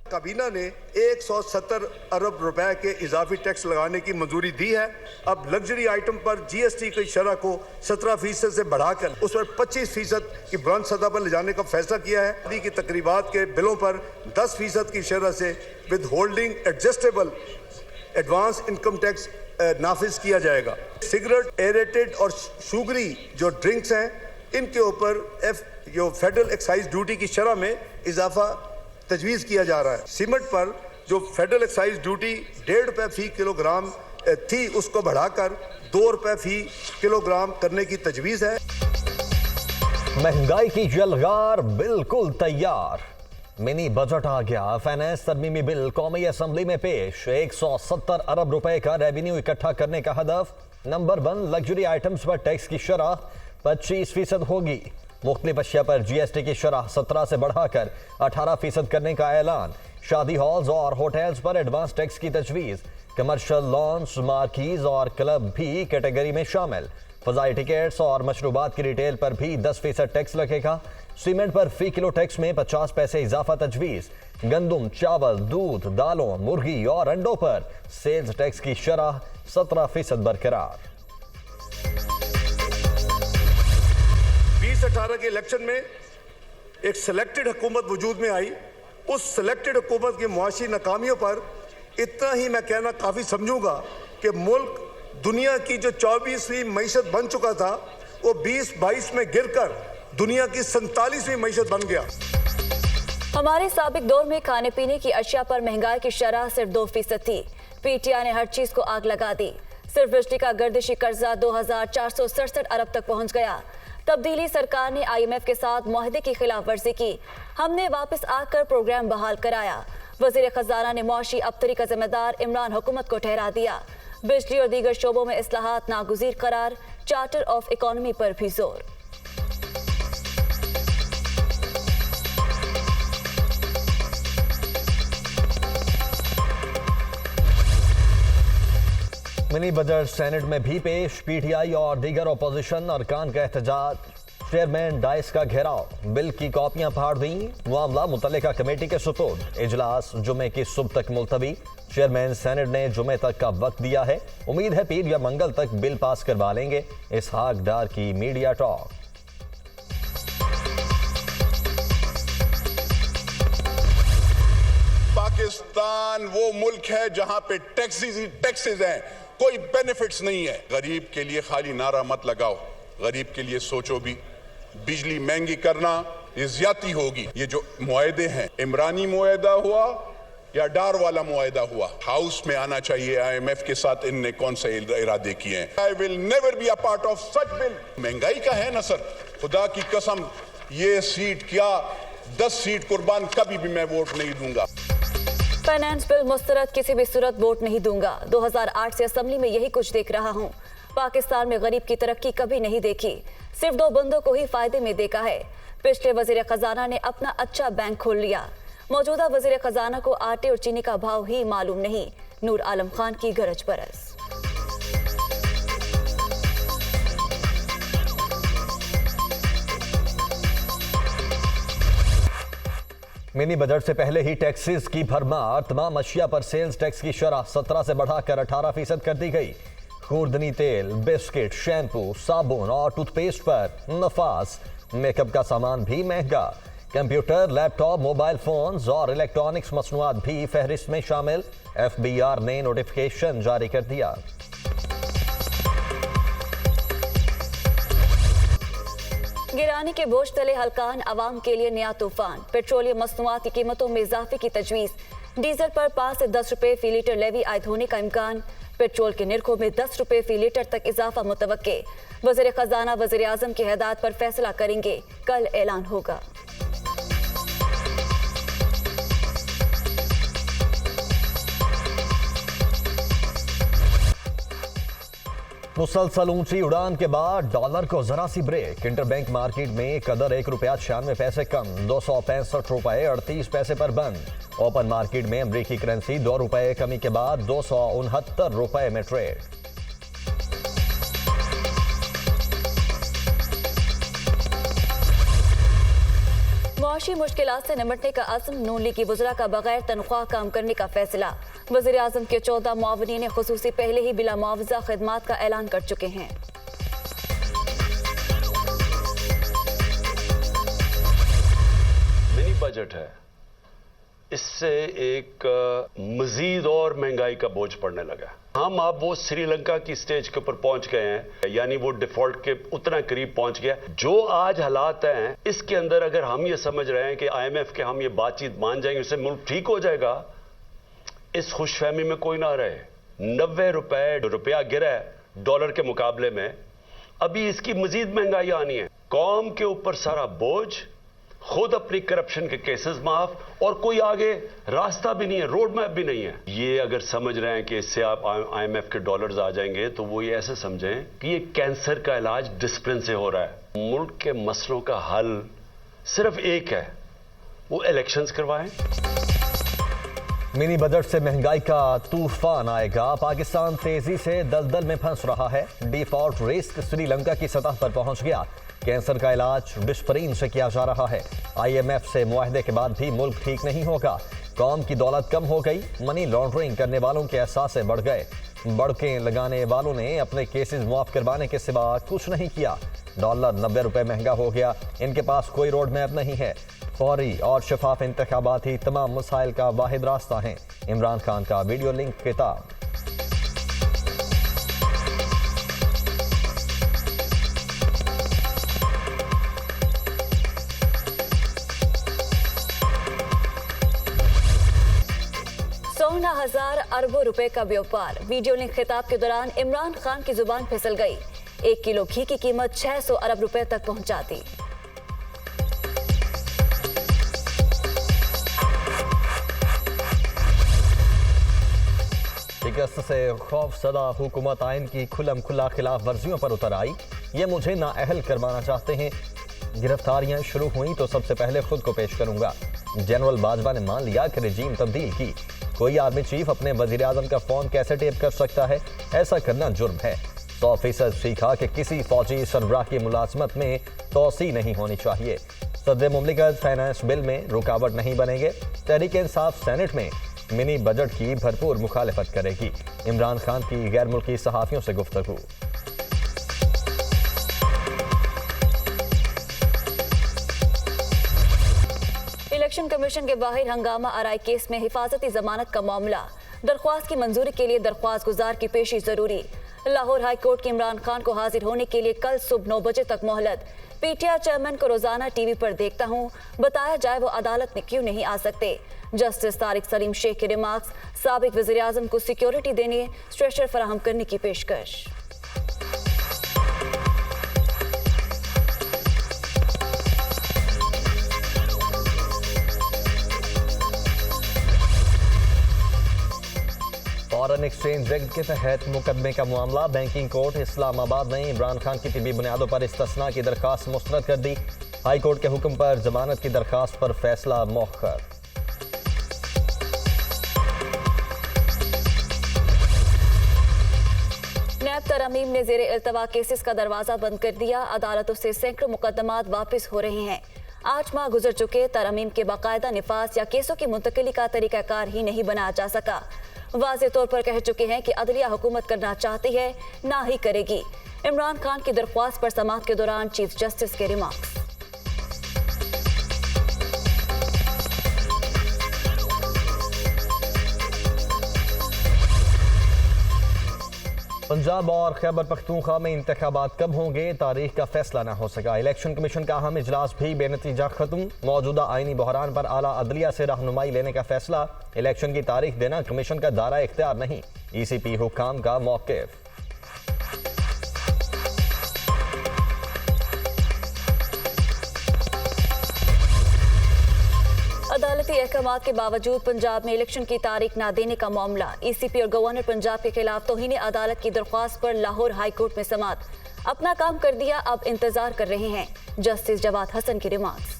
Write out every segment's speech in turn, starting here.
काबीना ने 170 अरब रुपए के इजाफी टैक्स लगाने की मंजूरी दी है। अब लग्जरी आइटम पर जीएसटी की शरह को 17% से बढ़ाकर उस पर 25% की बुलंद सतह पर ले जाने का फैसला किया है। शादी की तकरीबात के बिलों पर 10% की शरह से withholding adjustable advance income tax नाफिज किया जाएगा। सिगरेट, एरेटेड और शुगरी जो ड्रिंक्स हैं, इनके ऊपर जो फेडरल एक्साइज ड्यूटी की शरह में इजाफा तजवीज़ किया जा रहा है। सीमेंट पर जो फेडरल एक्साइज ड्यूटी 1.5 रुपये फी किलोग्राम थी, उसको बढ़ाकर 2 रुपये फी किलोग्राम करने की तजवीज़ है। महंगाई की जलगार बिल्कुल तैयार। मिनी बजट आ गया। फाइनेंस तरमीमी बिल कौमी असेंबली में पेश। 170 अरब रुपए का रेवेन्यू इकट्ठा करने का हदफ। नंबर 1, लग्जरी आइटम्स पर टैक्स की शरह 25% होगी। मुख्तलिफ अशिया पर जीएसटी की शरह 17 से बढ़ाकर 18% करने का ऐलान। शादी हॉल्स और होटल्स पर एडवांस टैक्स की तजवीज़। कमर्शियल लॉन्च, मार्कीज और क्लब भी कैटेगरी में शामिल। फजाई टिकट्स और मशरूबात की रिटेल पर भी 10% टैक्स लगेगा। सीमेंट पर फी किलो टैक्स में 50 पैसे इजाफा तजवीज़। गंदम, चावल, दूध, दालों, मुर्गी और अंडों पर सेल्स टैक्स की शरह 17% बरकरार। 2018 के इलेक्शन में एक सिलेक्टेड हुकूमत वजूद में आई। उस सिलेक्टेड हुकूमत की मुआशी नाकामियों पर इतना ही मैं कहना काफ़ी समझूंगा कि मुल्क दुनिया की जो 24वीं मईशत बन चुका था, वो 2022 में गिरकर दुनिया की 47वीं मईशत बन गया। हमारे साबिक दौर में खाने पीने की अशिया पर महंगाई की शरह सिर्फ 2% थी। पीटीआई ने हर चीज को आग लगा दी। सिर्फ बिजली का गर्दिशी कर्जा 2467 अरब तक पहुंच गया। तब्दीली सरकार ने IMF के साथ मुआहदे की खिलाफ वर्जी की। हमने वापस आकर प्रोग्राम बहाल कराया। वजीर खजाना ने मुआशी अबतरी का जिम्मेदार इमरान हुकूमत को ठहरा दिया। बिजली और दीगर शोबों में इस्लाहात नागुज़ीर करार। चार्टर ऑफ इकोनॉमी पर भी जोर। मिनी बजट सेनेट में भी पेश। पीटीआई और दीगर अपोजिशन अरकान का एहतजाज। चेयरमैन डाइस का घेराव। बिल की कॉपियां फाड़ दी। मामला मुतल्लिका कमेटी के सुपुर्द। इजलास जुमे की सुबह तक मुलतवी। चेयरमैन सेनेट ने जुमे तक का वक्त दिया है। उम्मीद है पीर या मंगल तक बिल पास करवा लेंगे। इसहाक डार की मीडिया टॉक। पाकिस्तान वो मुल्क है जहां पे टैक्सेस हैं, कोई बेनिफिट्स नहीं है। गरीब के लिए खाली नारा मत लगाओ, गरीब के लिए सोचो भी। बिजली महंगी करना ये ज्यादती होगी। ये जो मुआहदे हैं, इमरानी मुआहदा हुआ या डार वाला मुआहदा हुआ, हाउस में आना चाहिए। IMF के साथ इनने कौन से इरादे किए हैं? I will never be a part of such bill. महंगाई का है ना सर, खुदा की कसम, ये सीट क्या 10 सीट कुर्बान कभी भी मैं वोट नहीं दूंगा। फाइनेंस बिल मुस्तरद, किसी भी सूरत वोट नहीं दूंगा। 2008 से असेंबली में यही कुछ देख रहा हूं। पाकिस्तान में गरीब की तरक्की कभी नहीं देखी। सिर्फ 2 बंदों को ही फायदे में देखा है। पिछले वजीर खजाना ने अपना अच्छा बैंक खोल लिया। मौजूदा वजीर खजाना को आटे और चीनी का भाव ही मालूम नहीं। नूर आलम खान की गरज बरस। मिनी बजट से पहले ही टैक्सेस की भरमार। तमाम अशिया पर सेल्स टैक्स की शरह 17 से बढ़ाकर 18% कर दी गई। खुर्दनी तेल, बिस्किट, शैम्पू, साबुन और टूथपेस्ट पर नफाज। मेकअप का सामान भी महंगा। कंप्यूटर, लैपटॉप, मोबाइल फोन्स और इलेक्ट्रॉनिक्स मसनूआत भी फहरिस्त में शामिल। FBR ने नोटिफिकेशन जारी कर दिया। गिरानी के बोझ तले हल्कान अवाम के लिए नया तूफान। पेट्रोलियम मसनूआत की कीमतों में इजाफे की तजवीज़। डीजल पर 5 से 10 रुपए फी लीटर लेवी आयद होने का इम्कान। पेट्रोल के निर्खों में 10 रुपए फी लीटर तक इजाफा मुतवक्के। वज़ीर खजाना वज़ीर आज़म की हिदायत पर फैसला करेंगे। कल ऐलान होगा। मुसलसल ऊंची उड़ान के बाद डॉलर को जरा सी ब्रेक। इंटरबैंक मार्केट में कदर 1 रुपया 96 पैसे कम, 265 रुपए 38 पैसे पर बंद। ओपन मार्केट में अमरीकी करेंसी 2 रुपए कमी के बाद 269 रुपए में ट्रेड। माशी मुश्किलात से निपटने का अज़्म, नून लीग की वज़रा का बगैर तनख्वाह काम करने का फैसला। वज़ीर आज़म के 14 मुआवनीन खुसूसी पहले ही बिला मुआवजा खिदमात का ऐलान कर चुके हैं। मिनी बजट है, इससे एक मजीद और महंगाई का बोझ पड़ने लगा। हम अब वो श्रीलंका की स्टेज के ऊपर पहुंच गए हैं, यानी वो डिफॉल्ट के उतना करीब पहुंच गया। जो आज हालात हैं, इसके अंदर अगर हम ये समझ रहे हैं कि IMF के हम ये बातचीत मान जाएंगे, उससे मुल्क ठीक हो जाएगा, इस खुशफहमी में कोई ना रहे। 90 रुपया गिरा है डॉलर के मुकाबले में, अभी इसकी मजीद महंगाई आनी है। कौम के ऊपर सारा बोझ, खुद अपनी करप्शन के केसेस माफ, और कोई आगे रास्ता भी नहीं है, रोड मैप भी नहीं है। ये अगर समझ रहे हैं कि इससे आप IMF के डॉलर्स आ जाएंगे, तो वो ये ऐसे समझें कि ये कैंसर का इलाज डिसिप्लिन से हो रहा है। मुल्क के मसलों का हल सिर्फ एक है, वो इलेक्शंस करवाएं। मिनी बजट से महंगाई का तूफान आएगा। पाकिस्तान तेजी से दलदल में फंस रहा है। डिफॉल्ट रिस्क श्रीलंका की सतह पर पहुंच गया। कैंसर का इलाज डिस्परीन से किया जा रहा है। IMF से मुआहदे के बाद भी मुल्क ठीक नहीं होगा। कौम की दौलत कम हो गई। मनी लॉन्ड्रिंग करने वालों के एहसास बढ़ गए। बड़कें लगाने वालों ने अपने केसेस मुआफ करवाने के सिवा कुछ नहीं किया। डॉलर 90 रुपए महंगा हो गया। इनके पास कोई रोड मैप नहीं है। फौरी और शफाफ इंतखाबात ही तमाम मसाइल का वाहिद रास्ता है। इमरान खान का वीडियो लिंक किताब। सोना 1000 अरबों रुपए का व्यापार। वीडियो लिंक खिताब के दौरान इमरान खान की जुबान फिसल गई। 1 किलो घी की कीमत 600 अरब रुपए तक पहुंचा दी। शिकस्त से खौफसदा हुकूमत आइन की खुलम खुला खिलाफ वर्जियों पर उतर आई। ये मुझे नाअहल करवाना चाहते हैं। गिरफ्तारियां शुरू हुई तो सबसे पहले खुद को पेश करूंगा। जनरल बाजवा ने मान लिया कि रजीम तब्दील की। कोई आर्मी चीफ अपने वजीर आजम का फोन कैसे टेप कर सकता है? ऐसा करना जुर्म है। 100% सीखा कि किसी फौजी सरबराह की मुलाजमत में तोसी नहीं होनी चाहिए। सदर मुमलिकत फाइनेंस बिल में रुकावट नहीं बनेंगे। तहरीक इंसाफ सेनेट में मिनी बजट की भरपूर मुखालिफत करेगी। इमरान खान की गैर मुल्की सहाफियों से गुफ्तगू। इलेक्शन कमीशन के बाहर हंगामा आराई केस में हिफाजती जमानत का मामला। दरख्वास्त की मंजूरी के लिए दरख्वास्त गुजार की पेशी जरूरी। लाहौर हाई कोर्ट के इमरान खान को हाजिर होने के लिए कल सुबह 9 बजे तक मोहलत। PTI चेयरमैन को रोजाना टीवी पर देखता हूं, बताया जाए वो अदालत में क्यों नहीं आ सकते। जस्टिस तारिक सलीम शेख के रिमार्क्स। साबिक वजीर आजम को सिक्योरिटी देने, स्ट्रेचर फराहम करने की पेशकश। फॉरेन एक्सचेंज एक्ट के तहत मुकदमे का मामला। बैंकिंग कोर्ट इस्लामाबाद ने इमरान खान की तिबी बुनियादों पर इस्तिस्ना की दरखास्त मुस्तरद कर दी। हाई कोर्ट के हुक्म पर जमानत की दरखास्त पर फैसला मौखर। नैब तरमीम ने जेर इल्तवा केसेस का दरवाजा बंद कर दिया। अदालतों से सैकड़ों मुकदमात वापस हो रहे हैं। 8 माह गुजर चुके, तरमीम के बाकायदा निफाज या केसों की मुंतकिली का तरीकाकार ही नहीं बनाया जा सका। वाज़ेह तौर पर कह चुके हैं कि अदलिया हुकूमत करना चाहती है, ना ही करेगी। इमरान खान की दरख्वास्त पर समाअत के दौरान चीफ जस्टिस के रिमार्क्स। पंजाब और खैबर पख्तूनख्वा में इंतखाबात कब होंगे? तारीख का फैसला न हो सका। इलेक्शन कमीशन का अहम इजलास भी बेनतीजा खत्म। मौजूदा आईनी बहरान पर आला अदलिया से रहनुमाई लेने का फैसला। इलेक्शन की तारीख देना कमीशन का दायरा इख्तियार नहीं। ECP हुक्काम का मौक़िफ़। अदालती अहकामात के बावजूद पंजाब में इलेक्शन की तारीख न देने का मामला। ECP और गवर्नर पंजाब के खिलाफ तौहीन अदालत की दरख्वास्त पर लाहौर हाई कोर्ट में समाअत। अपना काम कर दिया, अब इंतजार कर रहे हैं। जस्टिस जवाद हसन की रिमार्क्स।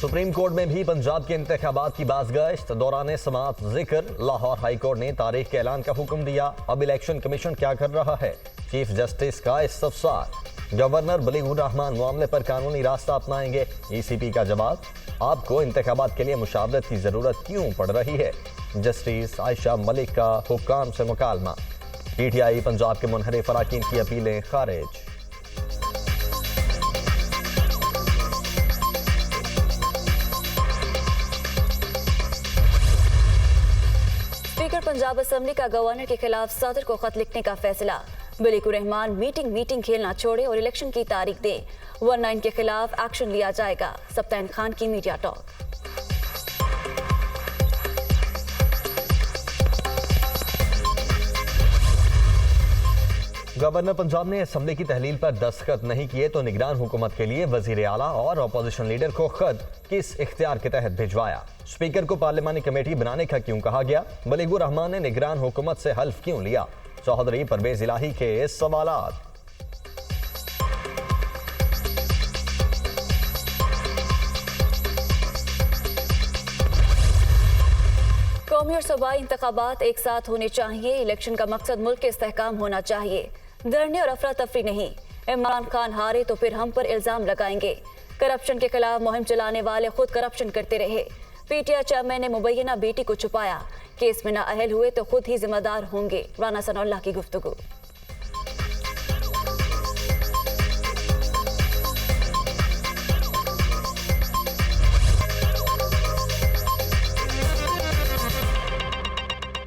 सुप्रीम सुप्रीम कोर्ट में भी पंजाब के इंतखाबात की बाज़गश्त। दौरान समाअत जिक्र लाहौर हाई कोर्ट ने तारीख के ऐलान का हुक्म दिया। अब इलेक्शन कमीशन क्या कर रहा है? चीफ जस्टिस का इस्तफसार। गवर्नर बलीगुर रहमान मामले पर कानूनी रास्ता अपनाएंगे। ईसीपी का जवाब, आपको इंतखाबात के लिए मुशावरत की जरूरत क्यों पड़ रही है? जस्टिस आयशा मलिक का हुक्काम से मुकालमा। पीटीआई पंजाब के मुनहरिफ अराकीन की अपीलें खारिज। स्पीकर पंजाब असेंबली का गवर्नर के खिलाफ सदर को खत लिखने का फैसला। बलीगुर रहमान मीटिंग खेलना छोड़े और इलेक्शन की तारीख दे, वरना इनके खिलाफ एक्शन लिया जाएगा। सप्तान खान की मीडिया टॉक। गवर्नर पंजाब ने असेंबली की तहलील पर दस्तखत नहीं किए तो निगरान हुकूमत के लिए वजीर आला और अपोजिशन लीडर को खत किस इख्तियार के तहत भिजवाया? स्पीकर को पार्लिमानी कमेटी बनाने का क्यों कहा गया? बलीगुर रहमान ने निगरान हुकूमत से हल्फ क्यों लिया? चौधरी परवेज इलाही के सवालात। कौमी और सूबाई इंतखाबात एक साथ होने चाहिए। इलेक्शन का मकसद मुल्क के इस्तेहकाम होना चाहिए, धरने और अफरा तफरी नहीं। इमरान खान हारे तो फिर हम पर इल्जाम लगाएंगे। करप्शन के खिलाफ मुहिम चलाने वाले खुद करप्शन करते रहे। पीटीआई चेयरमैन ने मुबैना बेटी को छुपाया। केस में नाअहल हुए तो खुद ही जिम्मेदार होंगे। राना सनाउल्लाह की गुफ्तगू।